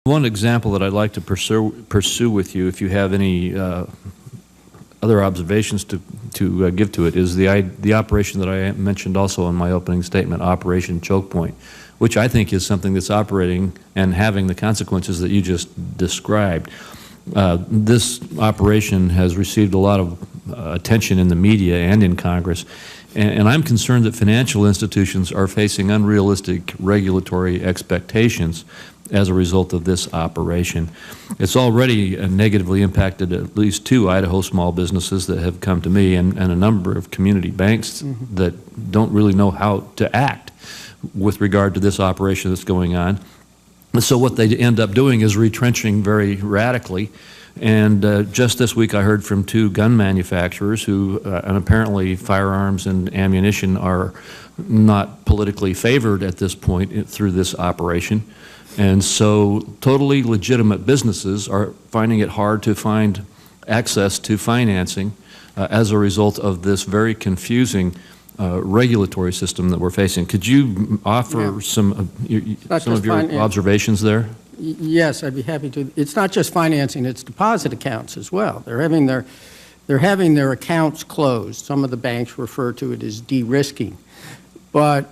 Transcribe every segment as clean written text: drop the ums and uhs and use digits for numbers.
One example that I'd like to pursue with you, if you have any other observations to give to it, is the operation that I mentioned also in my opening statement, Operation Choke Point, which I think is something that's operating and having the consequences that you just described. This operation has received a lot of attention in the media and in Congress, and I'm concerned that financial institutions are facing unrealistic regulatory expectations as a result of this operation. It's already negatively impacted at least 2 Idaho small businesses that have come to me, and a number of community banks that don't really know how to act with regard to this operation that's going on. And so what they end up doing is retrenching very radically. And just this week I heard from 2 gun manufacturers who, and apparently firearms and ammunition are not politically favored at this point through this operation. And so totally legitimate businesses are finding it hard to find access to financing as a result of this very confusing regulatory system that we're facing. Could you offer some of your observations there? Yes, I'd be happy to. It's not just financing, it's deposit accounts as well. They're having their accounts closed. Some of the banks refer to it as de-risking. But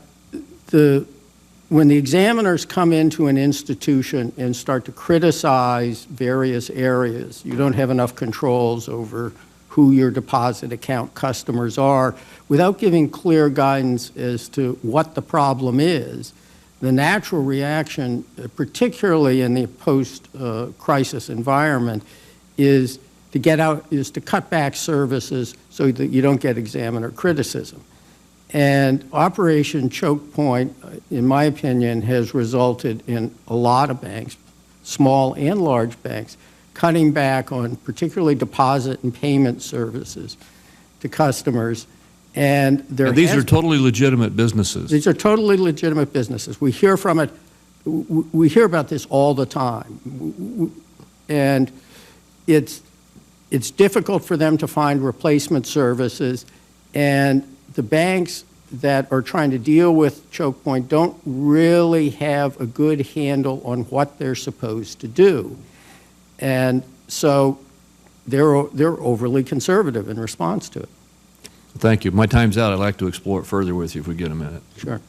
when the examiners come into an institution and start to criticize various areas, you don't have enough controls over who your deposit account customers are, without giving clear guidance as to what the problem is, the natural reaction, particularly in the post-crisis environment, is to cut back services so that you don't get examiner criticism. And Operation Choke Point, in my opinion, has resulted in a lot of banks, small and large banks, cutting back on particularly deposit and payment services to customers. And these are totally legitimate businesses. These are totally legitimate businesses. We hear from it. We hear about this all the time. And it's difficult for them to find replacement services. And the banks that are trying to deal with Choke Point don't really have a good handle on what they're supposed to do. And so they're overly conservative in response to it. Thank you. My time's out. I'd like to explore it further with you if we get a minute. Sure.